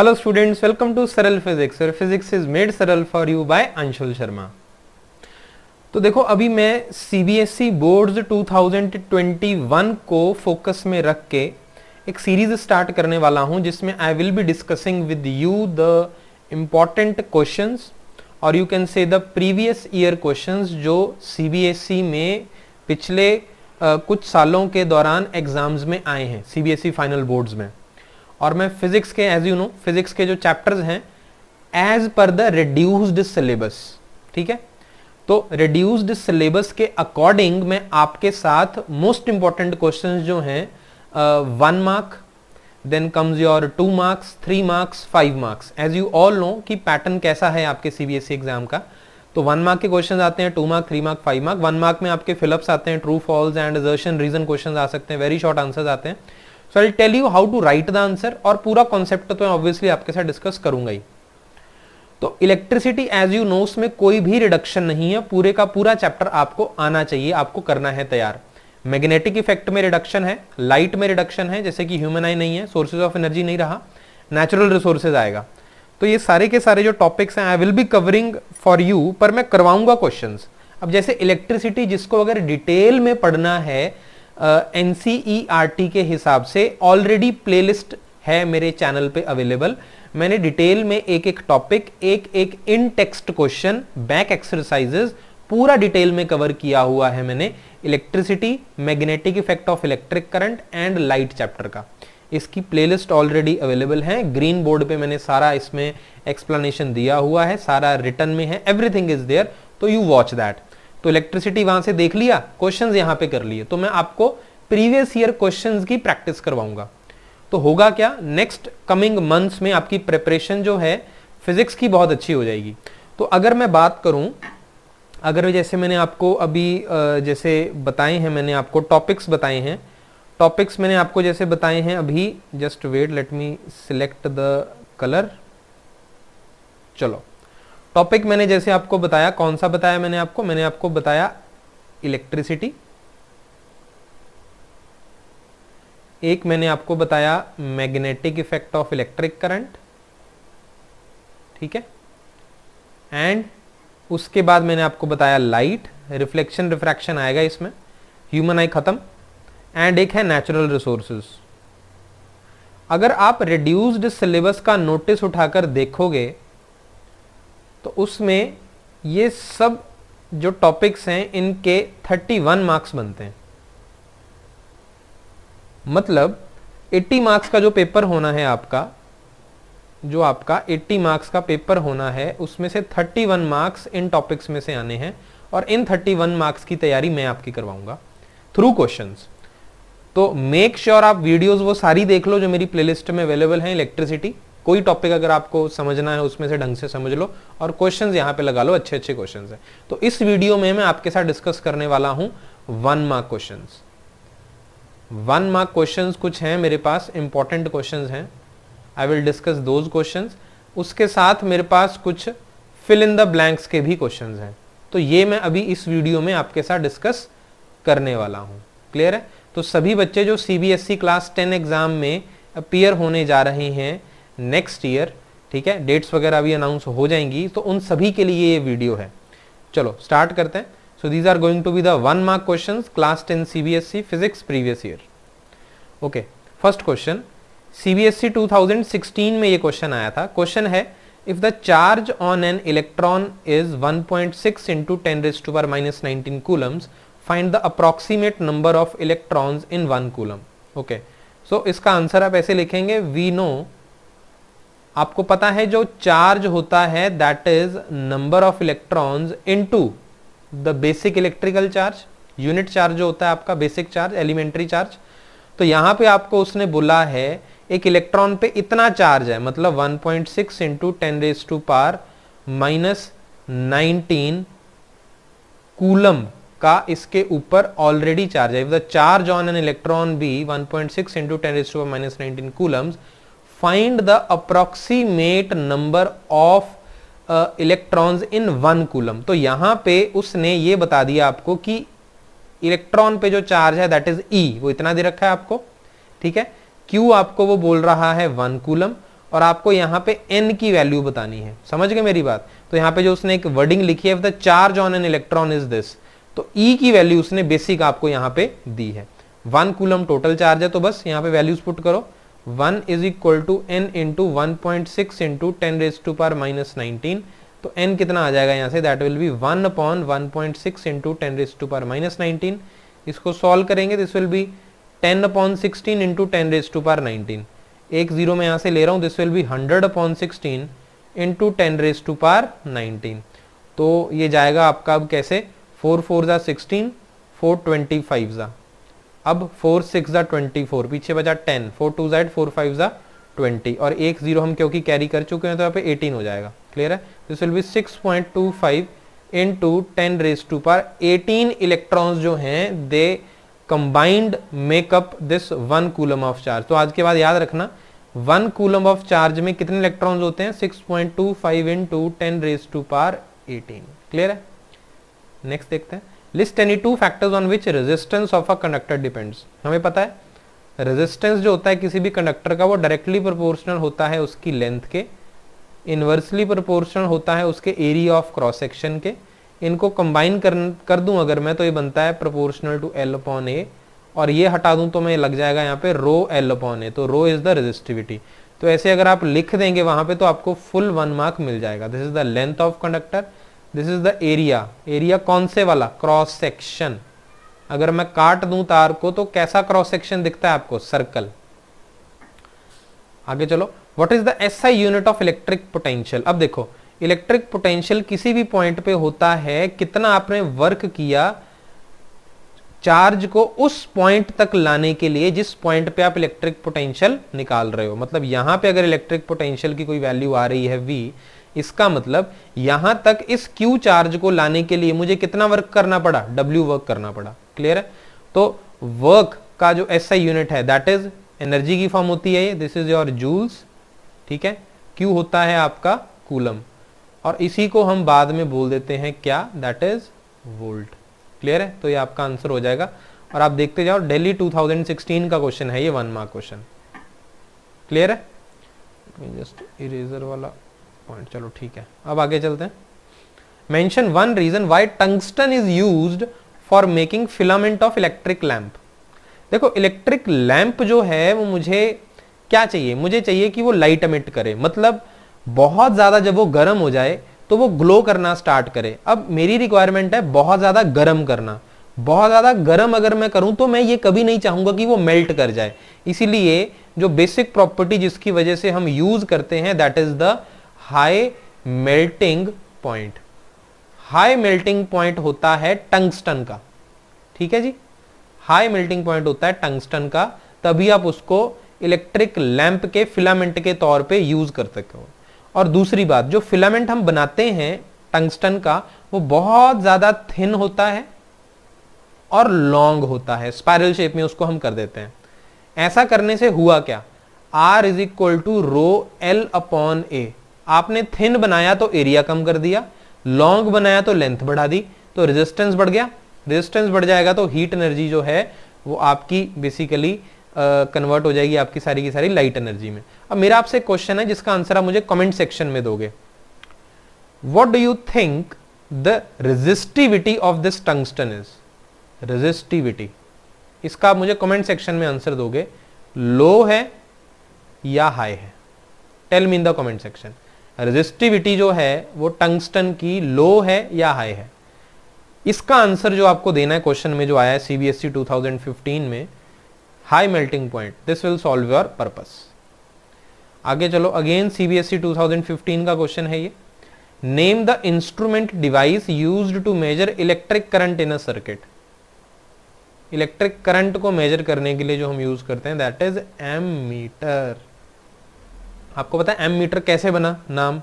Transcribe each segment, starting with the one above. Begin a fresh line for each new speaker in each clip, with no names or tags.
Hello students, welcome to Saral physics. और physics is made saral for you by Anshul Sharma. तो देखो, अभी मैं सीबीएसई बोर्ड्स 2021 को फोकस में रख के एक सीरीज स्टार्ट करने वाला हूं जिसमें I will be discussing with you the important questions और you can say the previous year questions जो सीबीएसई में पिछले कुछ सालों के दौरान एग्जाम्स में आए हैं, सीबीएसई फाइनल बोर्ड्स में। और मैं फिजिक्स के, एज यू नो, फिजिक्स के जो चैप्टर्स हैं as per the reduced syllabus, ठीक है। तो रिड्यूस्ड सिलेबस के अकॉर्डिंग मैं आपके साथ मोस्ट इंपॉर्टेंट क्वेश्चंस जो हैं 1 mark, then comes your 2 marks, 3 marks, 5 marks. As you all know कि पैटर्न कैसा है आपके सीबीएसई एग्जाम का। तो 1 मार्क के क्वेश्चन आते हैं, 2 मार्क, 3 मार्क, 5 मार्क। 1 मार्क में आपके फिलअप्स आते हैं, true false and assertion reason question आ सकते हैं, वेरी शॉर्ट आंसर्स आते हैं। So I tell you how to write the answer, और पूरा कॉन्सेप्ट तो मैं ऑब्वियसली आपके साथ डिस्कस करूंगा ही। तो इलेक्ट्रिसिटी, एज यू नो, उसमें कोई भी रिडक्शन नहीं है, पूरे का पूरा चैप्टर आपको आना चाहिए, आपको करना है तैयार। मैग्नेटिक इफेक्ट में रिडक्शन है, लाइट में रिडक्शन है, जैसे कि ह्यूमन आई नहीं है, सोर्सेज ऑफ एनर्जी नहीं रहा, नेचुरल रिसोर्सेज आएगा। तो ये सारे के सारे जो टॉपिक्स हैं आई will be covering for you, पर मैं करवाऊंगा क्वेश्चंस। अब जैसे इलेक्ट्रिसिटी, जिसको अगर डिटेल में पढ़ना है एनसीईआरटी के हिसाब से, ऑलरेडी प्लेलिस्ट है मेरे चैनल पे अवेलेबल। मैंने डिटेल में एक एक टॉपिक, एक एक इन टेक्स्ट क्वेश्चन, बैक एक्सरसाइजेस पूरा डिटेल में कवर किया हुआ है मैंने electricity, magnetic effect of electric current and light chapter का। इसकी प्लेलिस्ट ऑलरेडी अवेलेबल है, ग्रीन बोर्ड पे मैंने सारा इसमें एक्सप्लेनेशन दिया हुआ है, सारा रिटर्न में है, एवरीथिंग इज देयर, तो यू वॉच दैट। तो इलेक्ट्रिसिटी वहां से देख लिया, क्वेश्चंस यहां पे कर लिए, तो मैं आपको प्रीवियस ईयर क्वेश्चंस की प्रैक्टिस करवाऊंगा। तो होगा क्या, नेक्स्ट कमिंग मंथ्स में आपकी प्रिपरेशन जो है फिजिक्स की बहुत अच्छी हो जाएगी। तो अगर मैं बात करूं, अगर जैसे मैंने आपको अभी जैसे बताए हैं, मैंने आपको टॉपिक्स बताए हैं, टॉपिक्स मैंने आपको जैसे बताए हैं अभी, just wait, let me select the colour. चलो, टॉपिक मैंने जैसे आपको बताया, कौन सा बताया मैंने आपको बताया इलेक्ट्रिसिटी, एक मैंने आपको बताया magnetic effect of electric current, ठीक है, एंड उसके बाद मैंने आपको बताया लाइट, रिफ्लेक्शन रिफ्रैक्शन आएगा इसमें, ह्यूमन आई खत्म, एंड एक है नेचुरल रिसोर्सेज। अगर आप रिड्यूस्ड सिलेबस का नोटिस उठाकर देखोगे तो उसमें ये सब जो टॉपिक्स हैं इनके 31 मार्क्स बनते हैं। मतलब 80 मार्क्स का जो पेपर होना है आपका, जो आपका 80 मार्क्स का पेपर होना है, उसमें से 31 मार्क्स इन टॉपिक्स में से आने हैं, और इन 31 मार्क्स की तैयारी मैं आपकी करवाऊंगा थ्रू क्वेश्चंस। तो मेक श्योर आप वीडियोस वो सारी देख लो जो मेरी प्लेलिस्ट में अवेलेबल हैं। इलेक्ट्रिसिटी, कोई टॉपिक अगर आपको समझना है उसमें से ढंग से समझ लो, और क्वेश्चंस यहां पे लगा लो, अच्छे अच्छे क्वेश्चंस हैं। तो इस वीडियो में मैं आपके साथ डिस्कस करने वाला हूं 1 मार्क क्वेश्चंस। 1 मार्क क्वेश्चंस कुछ हैं मेरे पास, इंपॉर्टेंट क्वेश्चंस हैं, I will discuss those questions. उसके साथ मेरे पास कुछ फिल इन द ब्लैंक्स के भी क्वेश्चंस हैं, तो ये मैं अभी इस वीडियो में आपके साथ डिस्कस करने वाला हूं। क्लियर है? तो सभी बच्चे जो सीबीएसई क्लास 10 एग्जाम में अपीयर होने जा रहे हैं नेक्स्ट ईयर, ठीक है, डेट्स वगैरह अभी अनाउंस हो जाएंगी, तो उन सभी के लिए ये वीडियो है। चलो स्टार्ट करते हैं। So these are going to be the 1 mark questions, class 10 CBSE physics previous year. Okay, first question, CBSE 2016 में ये क्वेश्चन आया था। क्वेश्चन है, if the charge on an electron is 1.6 into 10⁻⁻19 coulombs, find the approximate number of electrons in 1 coulomb. Okay, so इसका answer आप ऐसे लिखेंगे, we know, आपको पता है जो चार्ज होता है that is number of electrons into the basic electrical charge, unit charge जो होता है आपका, बेसिक चार्ज, एलिमेंट्री चार्ज। तो यहां पे आपको उसने बोला है एक इलेक्ट्रॉन पे इतना चार्ज है, मतलब 1.6 इंटू 10⁻⁻19 कूलम का इसके ऊपर ऑलरेडी चार्ज है। If the charge on an electron be 1.6 into 10⁻⁻19 coulombs, find the approximate number of electrons in 1 coulomb. तो यहां पे उसने ये बता दिया आपको कि इलेक्ट्रॉन पे जो चार्ज है दैट इज ई, वो इतना दे रखा है आपको, ठीक है। क्यू आपको वो बोल रहा है 1 कूलम, और आपको यहाँ पे n की वैल्यू बतानी है। समझ गए मेरी बात? तो यहाँ पे जो उसने एक वर्डिंग लिखी है, the charge on an electron is this, तो E की वैल्यू उसने बेसिक आपको यहाँ पे दी है। 1 कूलम टोटल चार्ज है, तो बस यहाँ पे वैल्यूज पुट करो। 1 is equal to n into 1.6 into 10⁻⁻19, तो n कितना आ जाएगा यहाँ से, that will be 1 upon 1.6 into 10⁻⁻19। इसको सॉल्व करेंगे, this will be 10 upon 16 into 10⁻19। एक जीरो में यहाँ से ले रहा हूँ, this will be 100 upon 16 into 10⁻19। तो ये जाएगा आपका अब कैसे, 4 4 जा 16, 4 25 जा, अब 4 6 जा 24, पीछे बचा 10, 4 2 जा 4 5 जा 20, और एक जीरो हम क्योंकि कैरी कर चुके हैं तो यहाँ पे 18 हो जाएगा। क्लियर है? This will be 6.25 into 10⁻18 electrons जो हैं they combined make up this 1 coulomb of charge. तो आज के बाद याद रखना 1 कूलम ऑफ चार्ज में कितने इलेक्ट्रॉन्स होते हैं, 6.25 इंटू 10⁻18। क्लियर है? नेक्स्ट देखते हैं, list any two factors on which resistance of a conductor depends. हमें पता है रेजिस्टेंस जो होता है किसी भी कंडक्टर का वो डायरेक्टली प्रोपोर्शनल होता है उसकी लेंथ के, इनवर्सली प्रोपोर्शनल होता है उसके एरिया ऑफ क्रॉस सेक्शन के। इनको कंबाइन कर दूं अगर मैं, तो ये बनता है प्रोपोर्शनल टू L अपॉन ए, और ये हटा दूं तो मैं लग जाएगा यहाँ पे रो L अपॉन ए, तो रो इज द रेजिस्टिविटी। तो ऐसे अगर आप लिख देंगे वहां पे तो आपको फुल 1 मार्क मिल जाएगा। This is the length of conductor, this is the area. Area कौन से वाला, क्रॉस सेक्शन। अगर मैं काट दूं तार को तो कैसा क्रॉस सेक्शन दिखता है आपको, सर्कल। आगे चलो, what is the SI unit of electric potential. अब देखो इलेक्ट्रिक पोटेंशियल किसी भी पॉइंट पे होता है कितना आपने वर्क किया चार्ज को उस पॉइंट तक लाने के लिए जिस पॉइंट पे आप इलेक्ट्रिक पोटेंशियल निकाल रहे हो। मतलब यहां पे अगर इलेक्ट्रिक पोटेंशियल की कोई वैल्यू आ रही है V, इसका मतलब यहां तक इस Q चार्ज को लाने के लिए मुझे कितना वर्क करना पड़ा, W वर्क करना पड़ा। क्लियर है? तो वर्क का जो SI यूनिट है दैट इज एनर्जी की फॉर्म होती है, दिस इज योर जूल्स। ठीक है? Q होता है आपका कूलम, और इसी को हम बाद में बोल देते हैं क्या, दैट इज वोल्ट। क्लियर है? तो ये आपका आंसर हो जाएगा। और आप देखते जाओ, दिल्ली 2016 का क्वेश्चन है ये, 1 मार्क क्वेश्चन। क्लियर है? जस्ट इरेजर वाला पॉइंट, चलो ठीक है। अब आगे चलते हैं। Mention one reason why tungsten is used for making filament of electric lamp. देखो इलेक्ट्रिक लैंप जो है वो मुझे क्या चाहिए, मुझे चाहिए कि वो लाइट एमिट करे, मतलब बहुत ज्यादा जब वो गर्म हो जाए तो वो ग्लो करना स्टार्ट करे। अब मेरी रिक्वायरमेंट है बहुत ज्यादा गर्म करना। बहुत ज्यादा गर्म अगर मैं करूं तो मैं ये कभी नहीं चाहूंगा कि वो मेल्ट कर जाए। इसीलिए जो बेसिक प्रॉपर्टी जिसकी वजह से हम यूज करते हैं that is the high melting point. High melting point होता है टंगस्टन का। ठीक है जी, हाई मेल्टिंग पॉइंट होता है टंगस्टन का, तभी आप उसको इलेक्ट्रिक लैंप के फिलामेंट के तौर पे यूज कर सकते हो। और दूसरी बात, जो फिलामेंट हम बनाते हैं टंगस्टन का वो बहुत ज्यादा थिन होता है और लॉन्ग होता है, स्पाइरल शेप में उसको हम कर देते हैं। ऐसा करने से हुआ क्या, R is equal to rho L upon A. आपने थिन बनाया तो एरिया कम कर दिया, लॉन्ग बनाया तो लेंथ बढ़ा दी, तो रेजिस्टेंस बढ़ गया। रेजिस्टेंस बढ़ जाएगा तो हीट एनर्जी जो है वो आपकी बेसिकली कन्वर्ट हो जाएगी आपकी सारी की सारी लाइट एनर्जी में। अब मेरा आपसे क्वेश्चन है जिसका आंसर आप मुझे कमेंट सेक्शन में दोगे। What do you think the resistivity of this tungsten is. Resistivity, इसका आप मुझे कमेंट सेक्शन में आंसर दोगे, लो है या हाई है। Tell me in the comment section, resistivity जो है वो टंगस्टन की लो है या हाई है। इसका आंसर जो आपको देना है क्वेश्चन में जो आया है CBSE 2015 में, high melting point. This will solve your purpose. आगे चलो, अगेन CBSE 2015 का क्वेश्चन है ये। Name the instrument device used to measure electric current in a circuit. Electric current को मेजर करने के लिए जो हम यूज करते हैं दैट इज एमीटर। आपको पता है एमीटर कैसे बना नाम,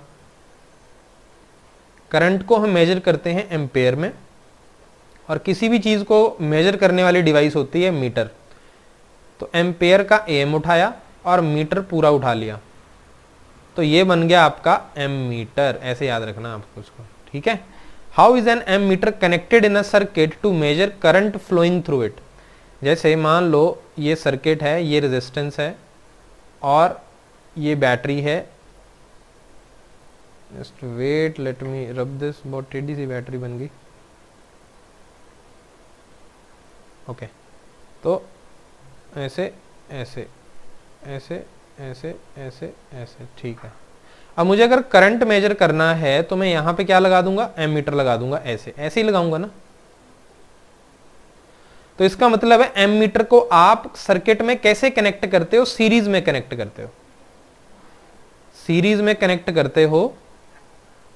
करंट को हम मेजर करते हैं एम्पेयर में, और किसी भी चीज को मेजर करने वाली डिवाइस होती है मीटर। तो एम्पेयर का एम उठाया और मीटर पूरा उठा लिया, तो ये बन गया आपका एमीटर। ऐसे याद रखना आपको उसको। ठीक है? How is an ammeter connected in a circuit to measure current flowing through it. जैसे मान लो ये सर्किट है, ये रेजिस्टेंस है और ये बैटरी है, just wait let me rub this, बहुत टेढ़ी सी बैटरी बन गई। ओके तो ऐसे ऐसे ऐसे ऐसे ऐसे ऐसे, ठीक है। अब मुझे अगर करंट मेजर करना है तो मैं यहां पे क्या लगा दूंगा, एमीटर लगा दूंगा, ऐसे ऐसे ही लगाऊंगा ना। तो इसका मतलब है एमीटर को आप सर्किट में कैसे कनेक्ट करते हो, सीरीज में कनेक्ट करते हो, सीरीज में कनेक्ट करते हो।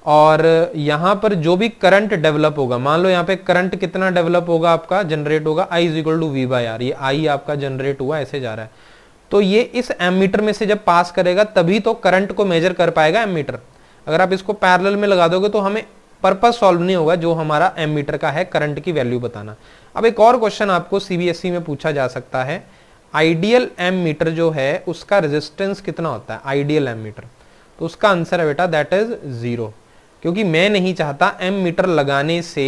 और यहां पर जो भी करंट डेवलप होगा, मान लो यहां पे करंट कितना डेवलप होगा आपका, जनरेट होगा, I is equal to V by R, ये I आपका जनरेट हुआ, ऐसे जा रहा है। तो ये इस एमीटर में से जब पास करेगा तभी तो करंट को मेजर कर पाएगा एमीटर। अगर आप इसको पैरेलल में लगा दोगे तो हमें पर्पस सॉल्व नहीं होगा, जो हमारा एमीटर का है करंट की वैल्यू बताना। अब एक और क्वेश्चन आपको सीबीएसई में पूछा जा सकता है, आइडियल एमीटर जो है उसका रेजिस्टेंस कितना होता है, आइडियल एमीटर। तो उसका आंसर है बेटा दैट इज 0, क्योंकि मैं नहीं चाहता एमीटर लगाने से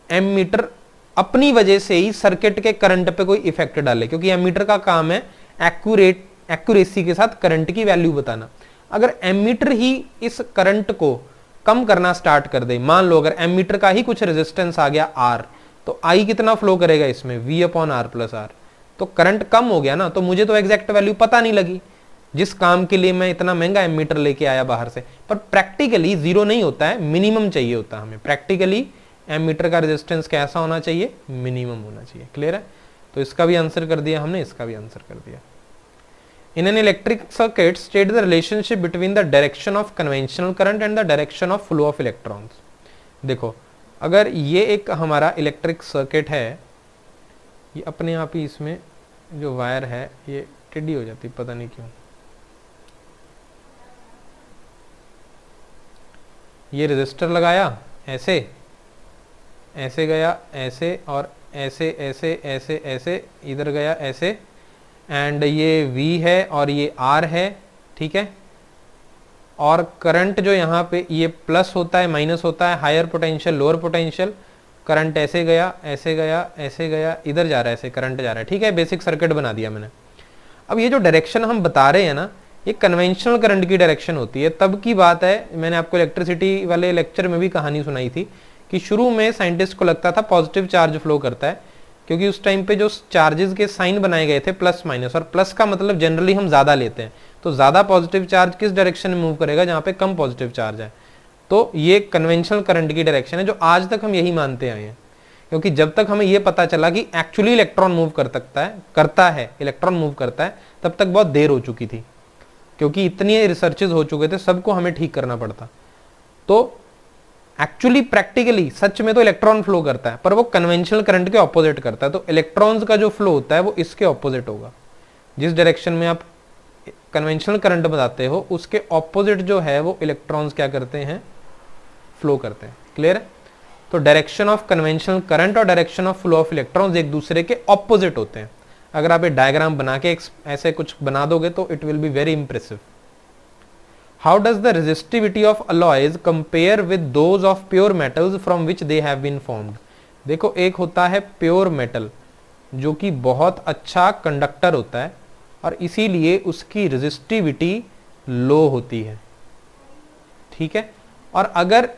एमीटर अपनी वजह से ही सर्किट के करंट पे कोई इफेक्ट डाले, क्योंकि एमीटर का काम है एक्यूरेसी के साथ करंट की वैल्यू बताना। अगर एमीटर ही इस करंट को कम करना स्टार्ट कर दे, मान लो अगर एमीटर का ही कुछ रेजिस्टेंस आ गया R, तो I कितना फ्लो करेगा इसमें, V upon R plus R, तो करंट कम हो गया ना। तो मुझे तो एग्जैक्ट वैल्यू पता नहीं लगी, जिस काम के लिए मैं इतना महंगा एमीटर लेके आया बाहर से। पर प्रैक्टिकली 0 नहीं होता है, मिनिमम चाहिए होता है हमें। प्रैक्टिकली एमीटर का रेजिस्टेंस कैसा होना चाहिए, मिनिमम होना चाहिए। क्लियर है? तो इसका भी आंसर कर दिया हमने, इसका भी आंसर कर दिया। In an electric circuit, state the relationship between the direction of conventional current and the direction of flow of electrons. देखो अगर ये एक हमारा इलेक्ट्रिक सर्किट है, ये अपने आप ही इसमें जो वायर है ये टेढ़ी हो जाती, पता नहीं क्यों। ये रेजिस्टर लगाया, ऐसे ऐसे गया, ऐसे और ऐसे ऐसे ऐसे ऐसे इधर गया, ऐसे, एंड ये V है और ये R है, ठीक है। और करंट जो यहाँ पे ये प्लस होता है माइनस होता है, higher potential lower potential, current ऐसे गया ऐसे गया ऐसे गया, इधर जा रहा है, ऐसे करंट जा रहा है, ठीक है। बेसिक सर्किट बना दिया मैंने। अब ये जो डायरेक्शन हम बता रहे हैं ना, ये कन्वेंशनल करंट की डायरेक्शन होती है। तब की बात है, मैंने आपको इलेक्ट्रिसिटी वाले लेक्चर में भी कहानी सुनाई थी कि शुरू में साइंटिस्ट को लगता था पॉजिटिव चार्ज फ्लो करता है, क्योंकि उस टाइम पे जो चार्जेस के साइन बनाए गए थे प्लस माइनस, और प्लस का मतलब जनरली हम ज्यादा लेते हैं, तो ज्यादा पॉजिटिव चार्ज किस डायरेक्शन में मूव करेगा, जहां पे कम पॉजिटिव चार्ज है। तो ये कन्वेंशनल करंट की डायरेक्शन है, जो आज तक हम यही मानते आए हैं। क्योंकि जब तक हमें यह पता चला कि एक्चुअली इलेक्ट्रॉन मूव करता है इलेक्ट्रॉन मूव करता है, तब तक बहुत देर हो चुकी थी, क्योंकि इतनी रिसर्चेज हो चुके थे, सबको हमें ठीक करना पड़ता। तो एक्चुअली प्रैक्टिकली सच में तो इलेक्ट्रॉन फ्लो करता है, पर वो कन्वेंशनल करंट के ऑपोजिट करता है। तो इलेक्ट्रॉन्स का जो फ्लो होता है वो इसके ऑपोजिट होगा। जिस डायरेक्शन में आप कन्वेंशनल करंट बताते हो, उसके ऑपोजिट जो है वो इलेक्ट्रॉन्स क्या करते हैं, फ्लो करते हैं। क्लियर है? तो डायरेक्शन ऑफ कन्वेंशनल करंट और direction of flow of electrons एक दूसरे के ऑपोजिट होते हैं। अगर आप ये डायग्राम बना के ऐसे कुछ बना दोगे तो it will be very impressive. How does the resistivity of alloys compare with those of pure metals from which they have been formed? देखो एक होता है प्योर मेटल जो कि बहुत अच्छा कंडक्टर होता है और इसीलिए उसकी रेजिस्टिविटी लो होती है, ठीक है। और अगर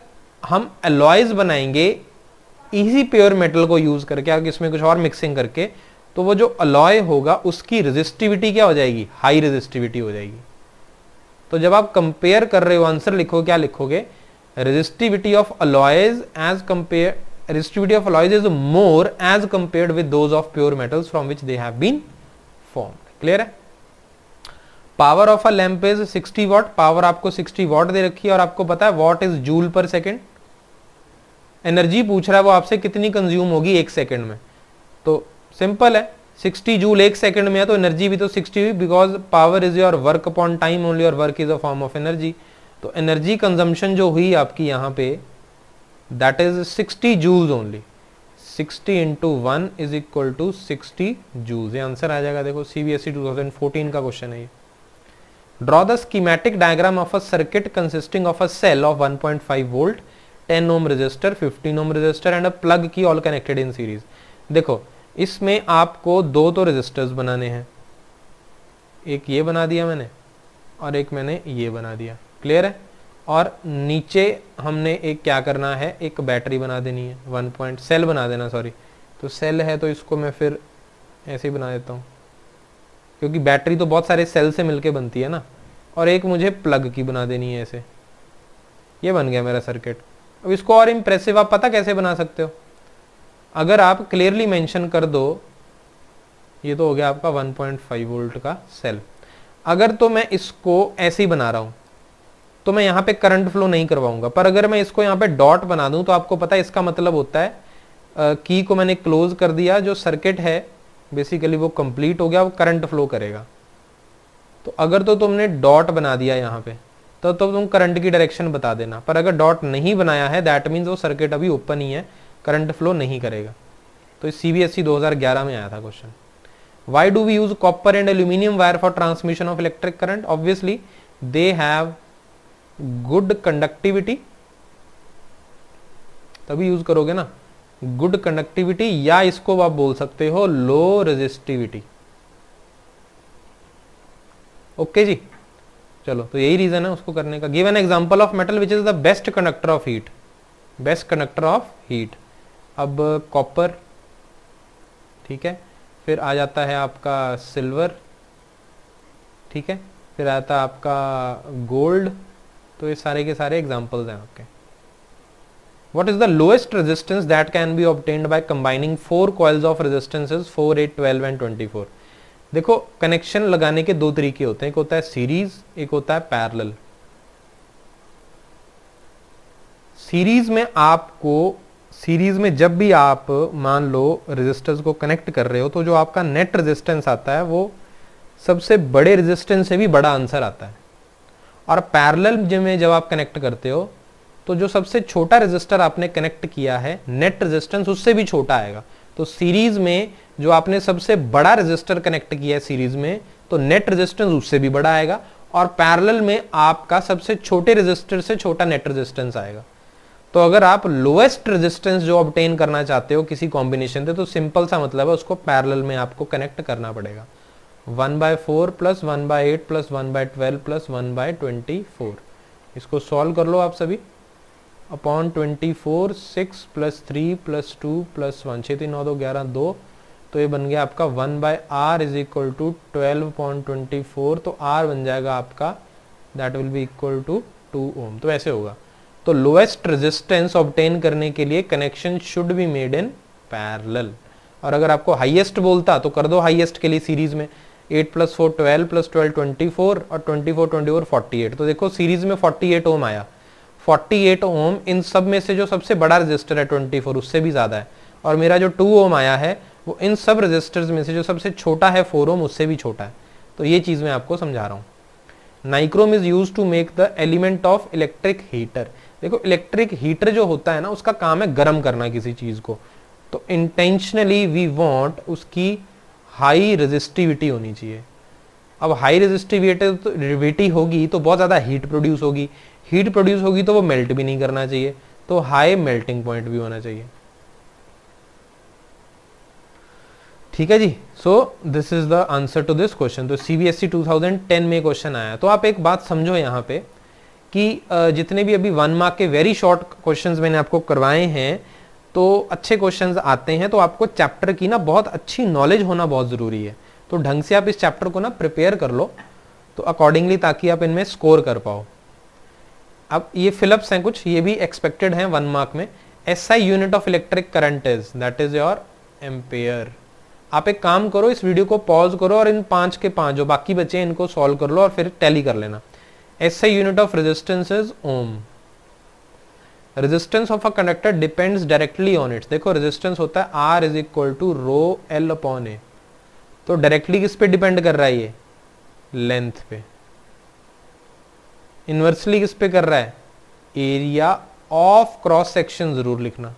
हम अलॉयज बनाएंगे इसी प्योर मेटल को यूज करके, अगर इसमें कुछ और मिक्सिंग करके, तो वो जो अलॉय होगा उसकी रेजिस्टिविटी क्या हो जाएगी, हाई रेजिस्टिविटी हो जाएगी। तो जब आप कंपेयर कर रहे हो, आंसर लिखो, क्या लिखोगे, resistivity of alloys as compare, resistivity of alloys is more as compared with those of pure metals from which they have been formed. Clear है? Power of a lamp is 60 watt. Power आपको 60 what they रखी है और आपको पता है what is joule पर second. Energy पूछ रहा है वो आपसे कितनी कंज्यूम होगी 1 सेकेंड में। तो सिंपल है, 60 जूल 1 सेकंड में है तो एनर्जी भी तो 60 हुई, because power is your work upon time only और work is a form of energy. तो एनर्जी कंजम्पशन जो हुई आपकी यहाँ पे that is 60 joules only. 60 into 1 is equal to 60 joules. ये आंसर आ जाएगा। देखो सीबीएसई 2014 का क्वेश्चन है ये। Draw the schematic diagram of a circuit consisting of a cell of 1.5 volt, 10 ohm resistor, 15 ohm resistor and a plug की all connected in series. देखो इसमें आपको 2 तो रेजिस्टर्स बनाने हैं, एक ये बना दिया मैंने और एक मैंने ये बना दिया, क्लियर है। और नीचे हमने एक क्या करना है, एक बैटरी बना देनी है, 1 पॉइंट सेल बना देना, सॉरी। तो सेल है तो इसको मैं फिर ऐसे ही बना देता हूँ, क्योंकि बैटरी तो बहुत सारे सेल से मिलके बनती है ना। और एक मुझे प्लग की बना देनी है ऐसे, ये बन गया मेरा सर्किट। अब इसको और इम्प्रेसिव आप पता कैसे बना सकते हो, अगर आप क्लियरली मेंशन कर दो, ये तो हो गया आपका 1.5 वोल्ट का सेल। अगर तो मैं इसको ऐसे ही बना रहा हूं तो मैं यहाँ पे करंट फ्लो नहीं करवाऊंगा, पर अगर मैं इसको यहाँ पे डॉट बना दूं तो आपको पता है इसका मतलब होता है की को मैंने क्लोज कर दिया, जो सर्किट है बेसिकली वो कंप्लीट हो गया, वो करंट फ्लो करेगा। तो अगर तो तुमने डॉट बना दिया यहाँ पे तो तुम करंट की डायरेक्शन बता देना, पर अगर डॉट नहीं बनाया है दैट मीन्स वो सर्किट अभी ओपन ही है, करंट फ्लो नहीं करेगा। तो CBSE 2011 में आया था question. Why do we use copper and aluminum wire for transmission of electric current? Obviously, they have good conductivity. तभी यूज करोगे ना, गुड कंडक्टिविटी, या इसको आप बोल सकते हो लो रेजिस्टिविटी। ओके जी, चलो, तो यही रीजन है उसको करने का। Give an example of metal which is the best conductor of heat, best conductor of heat. अब कॉपर, ठीक है, फिर आ जाता है आपका सिल्वर, ठीक है, फिर आता है आपका गोल्ड। तो ये सारे के सारे एग्जांपल्स हैं आपके। What is the lowest resistance that can be obtained by combining 4 coils of resistances 4, 8, 12 and 24। देखो, कनेक्शन लगाने के दो तरीके होते हैं, एक होता है सीरीज, एक होता है पैरेलल। सीरीज में आपको, सीरीज में जब भी आप मान लो रेजिस्टर्स को कनेक्ट कर रहे हो तो जो आपका नेट रेजिस्टेंस आता है वो सबसे बड़े रेजिस्टेंस से भी बड़ा आंसर आता है। और पैरेलल में जब आप कनेक्ट करते हो तो जो सबसे छोटा रेजिस्टर आपने कनेक्ट किया है नेट रेजिस्टेंस उससे भी छोटा आएगा। तो सीरीज में जो आपने सबसे बड़ा रेजिस्टर कनेक्ट किया है सीरीज में, तो नेट रेजिस्टेंस उससे भी बड़ा आएगा, और पैरेलल में आपका सबसे छोटे रेजिस्टर से छोटा नेट रेजिस्टेंस आएगा। तो अगर आप लोएस्ट रेजिस्टेंस जो ऑब्टेन करना चाहते हो किसी कॉम्बिनेशन से, तो सिंपल सा मतलब है उसको पैरेलल में आपको कनेक्ट करना पड़ेगा। 1/4 प्लस 1/8 प्लस 1/12 प्लस 1/24। इसको सॉल्व कर लो आप सभी। Upon 24, 6 plus 3 plus 2 plus 1, 6 3 9 2 11 2। तो ये बन गया आपका 1/r इज इक्वल टू 12/24। तो r बन जाएगा आपका, that will be equal to 2 ohm. तो ऐसे होगा। तो लोएस्ट रेजिस्टेंस ऑब्टेन करने के लिए connection should be made in parallel. और अगर आपको हाईएस्ट बोलता तो कर दो हाईएस्ट के लिए सीरीज में 8 प्लस 4 12 प्लस 12 24 और 24 24 48। तो देखो सीरीज में 48 ओम आया, 48 ओम इन सब में से जो सबसे बड़ा रेजिस्टर है 24 उससे भी ज्यादा है, और मेरा जो 2 ओम आया है वो इन सब रेजिस्टर्स में से जो सबसे छोटा है 4 ओम उससे भी छोटा है। तो ये चीज मैं आपको समझा रहा हूँ। Nichrome is used to make the element of electric heater. देखो, इलेक्ट्रिक हीटर जो होता है ना उसका काम है गर्म करना किसी चीज को, तो इंटेंशनली वी वांट उसकी हाई रेजिस्टिविटी होनी चाहिए। अब हाई रेजिस्टिविटी होगी तो बहुत ज्यादा हीट प्रोड्यूस होगी, हीट प्रोड्यूस होगी तो वो मेल्ट भी नहीं करना चाहिए, तो हाई मेल्टिंग पॉइंट भी होना चाहिए। ठीक है जी। So this is the answer to this question. तो CBSE 2010 में क्वेश्चन आया। तो आप एक बात समझो यहाँ पे कि जितने भी अभी 1 मार्क के वेरी शॉर्ट क्वेश्चंस मैंने आपको करवाए हैं, तो अच्छे क्वेश्चंस आते हैं, तो आपको चैप्टर की ना बहुत अच्छी नॉलेज होना बहुत जरूरी है। तो ढंग से आप इस चैप्टर को ना प्रिपेयर कर लो तो अकॉर्डिंगली, ताकि आप इनमें स्कोर कर पाओ। अब ये फिलअप्स हैं कुछ, ये भी एक्सपेक्टेड हैं 1 मार्क में। SI unit of electric current is, that is your ampere. आप एक काम करो, इस वीडियो को पॉज करो और इन 5 के 5 जो बाकी बचे हैं इनको सॉल्व कर लो और फिर टैली कर लेना। SI unit of resistance is ohm. Resistance of a conductor depends directly on its. देखो, रेजिस्टेंस होता है R is equal to rho L upon A. तो डायरेक्टली किस पे डिपेंड कर रहा है ये? लेंथ पे। इनवर्सली किस पे कर रहा है? एरिया ऑफ क्रॉस सेक्शन जरूर लिखना।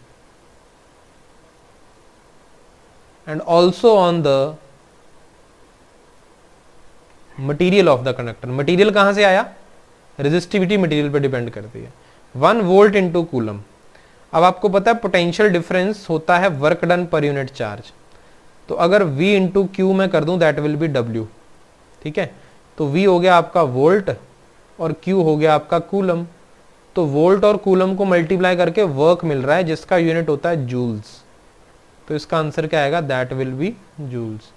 And also on the material of the conductor. Material कहां से आया? रेजिस्टिविटी मटीरियल पे डिपेंड करती है। 1 वोल्ट इंटू कूलम। अब आपको पता है पोटेंशियल डिफरेंस होता है work done per unit charge. तो अगर V इंटू क्यू में कर दूं दैट विल बी W। ठीक है, तो V हो गया आपका वोल्ट और Q हो गया आपका कूलम। तो वोल्ट और कूलम को मल्टीप्लाई करके वर्क मिल रहा है जिसका यूनिट होता है जूल्स। तो इसका आंसर क्या आएगा, that will be joules.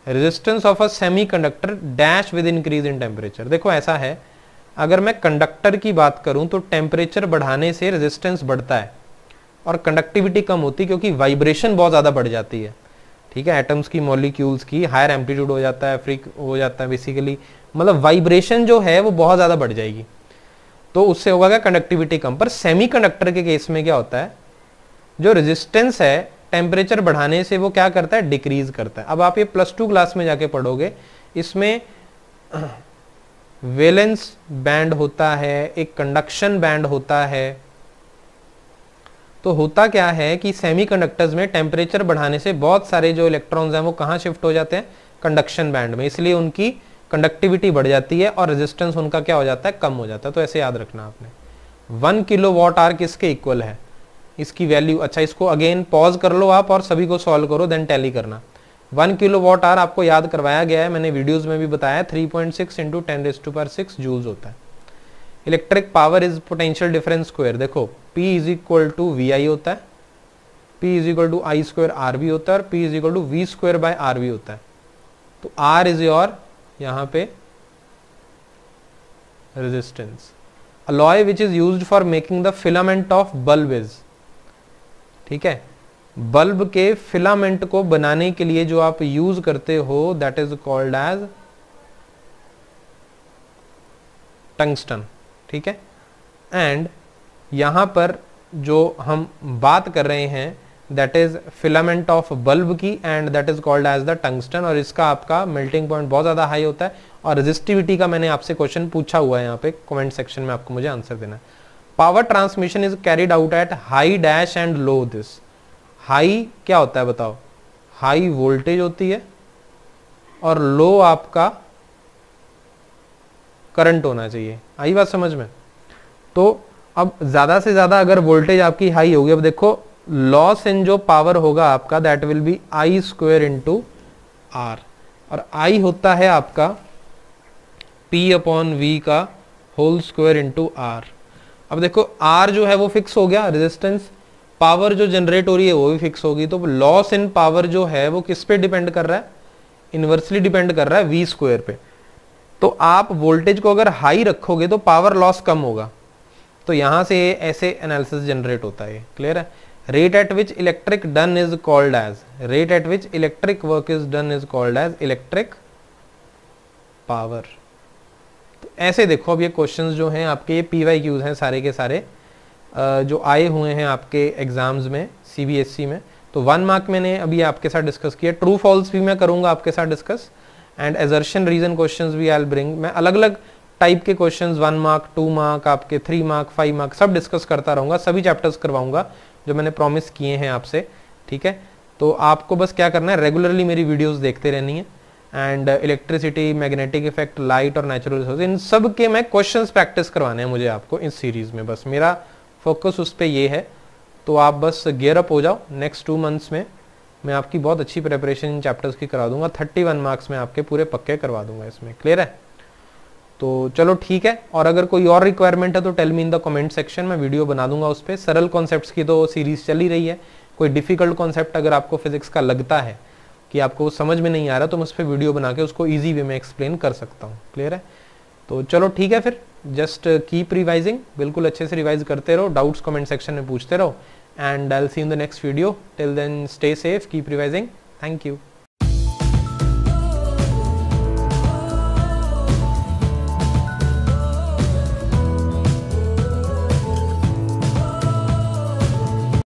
Resistance of a semiconductor dash with increase in temperature. देखो ऐसा है, अगर मैं कंडक्टर की बात करूं तो टेम्परेचर बढ़ाने से रेजिस्टेंस बढ़ता है और कंडक्टिविटी कम होती है क्योंकि वाइब्रेशन बहुत ज्यादा बढ़ जाती है। ठीक है, एटम्स की मॉलिक्यूल्स की हायर एम्पलीट्यूड हो जाता है, फ्रीक हो जाता है बेसिकली, मतलब वाइब्रेशन जो है वो बहुत ज्यादा बढ़ जाएगी, तो उससे होगा क्या, कंडक्टिविटी कम। पर सेमीकंडक्टर के केस में क्या होता है, जो रेजिस्टेंस है टेम्परेचर बढ़ाने से वो क्या करता है, डिक्रीज करता है। अब आप ये +2 क्लास में जाके पढ़ोगे, इसमें वैलेंस बैंड होता है, एक कंडक्शन बैंड होता है। तो होता क्या है कि सेमीकंडक्टर्स में टेम्परेचर बढ़ाने से बहुत सारे जो इलेक्ट्रॉन्स हैं वो कहाँ शिफ्ट हो जाते हैं, कंडक्शन बैंड में, इसलिए उनकी कंडक्टिविटी बढ़ जाती है और रेजिस्टेंस उनका क्या हो जाता है, कम हो जाता है। तो ऐसे याद रखना आपने। 1 किलोवाट आवर किसके इक्वल है, इसकी वैल्यू, अच्छा इसको अगेन पॉज कर लो आप और सभी को सॉल्व करो, देन टैली करना। 1 किलोवाट आवर आपको याद करवाया गया है, मैंने वीडियोस में भी बताया, 3.6 × 10⁻⁶ जूल्स होता है। Electric power is potential difference square. देखो P = VI होता है, P = I² RV होता है और P = V²/RV होता है। तो R इज योर यहां पे resistance. Alloy which is used for making the filament of bulb is, ठीक है, बल्ब के फिलामेंट को बनाने के लिए जो आप यूज करते हो that is called as tungsten. ठीक है, एंड यहां पर जो हम बात कर रहे हैं that is filament of bulb की, and that is called as the tungsten, और इसका आपका मेल्टिंग पॉइंट बहुत ज्यादा हाई होता है। और रेजिस्टिविटी का मैंने आपसे क्वेश्चन पूछा हुआ है यहाँ पे कमेंट सेक्शन में, आपको मुझे आंसर देना है। Power transmission is carried out at high dash and low this. High क्या होता है बताओ, हाई वोल्टेज होती है और लो आपका करंट होना चाहिए। आई बात समझ में? तो अब ज्यादा से ज्यादा अगर वोल्टेज आपकी हाई होगी, अब देखो लॉस इन जो पावर होगा आपका that will B I² × R, और I होता है आपका P/V का होल² × R। अब देखो R जो है वो फिक्स हो गया, रेजिस्टेंस, पावर जो जनरेट हो रही है वो भी फिक्स होगी। तो लॉस इन पावर जो है वो किस पे डिपेंड कर रहा है, इनवर्सली डिपेंड कर रहा है V² पे। तो आप वोल्टेज को अगर हाई रखोगे तो पावर लॉस कम होगा, तो यहां से ऐसे एनालिसिस जनरेट होता है। क्लियर है? Rate at which electric done is called as, rate at which electric work is done is called as electric power. तो ऐसे देखो, अब ये क्वेश्चंस जो हैं आपके, ये PYQs हैं सारे के सारे जो आए हुए हैं आपके एग्जाम्स में CBSE में। तो 1 मार्क मैंने अभी आपके साथ डिस्कस किया, ट्रू फॉल्स भी मैं करूंगा आपके साथ discuss, and assertion reason questions भी आई विल ब्रिंग। मैं अलग अलग टाइप के क्वेश्चंस 1 मार्क, 2 मार्क, आपके 3 मार्क, 5 मार्क सब डिस्कस करता रहूंगा, सभी चैप्टर्स करवाऊंगा जो मैंने प्रॉमिस किए हैं आपसे। ठीक है, तो आपको बस क्या करना है, रेगुलरली मेरी वीडियोस देखते रहनी है, and electricity, magnetic effect, light और नेचुरल रिसोर्स, इन सब के मैं क्वेश्चंस प्रैक्टिस करवाने हैं मुझे आपको इस सीरीज में, बस मेरा फोकस उस पर ये है। तो आप बस गियर अप हो जाओ, नेक्स्ट 2 मंथ्स में मैं आपकी बहुत अच्छी प्रिपरेशन इन चैप्टर्स की करा दूंगा, 31 मार्क्स में आपके पूरे पक्के करवा दूंगा इसमें। क्लियर है? तो चलो ठीक है, और अगर कोई और रिक्वायरमेंट है तो tell me in the comment section, मैं वीडियो बना दूंगा उस पर। सरल कॉन्सेप्ट्स की तो सीरीज चल ही रही है, कोई डिफिकल्ट कॉन्सेप्ट अगर आपको फिजिक्स का लगता है कि आपको समझ में नहीं आ रहा तो मैं उस पर वीडियो बना के उसको ईजी वे में एक्सप्लेन कर सकता हूँ। क्लियर है? तो चलो ठीक है, फिर जस्ट कीप रिवाइजिंग, बिल्कुल अच्छे से रिवाइज करते रहो, डाउट्स कमेंट सेक्शन में पूछते रहो, and I will see in the next video. Till then stay safe, keep revising, thank you.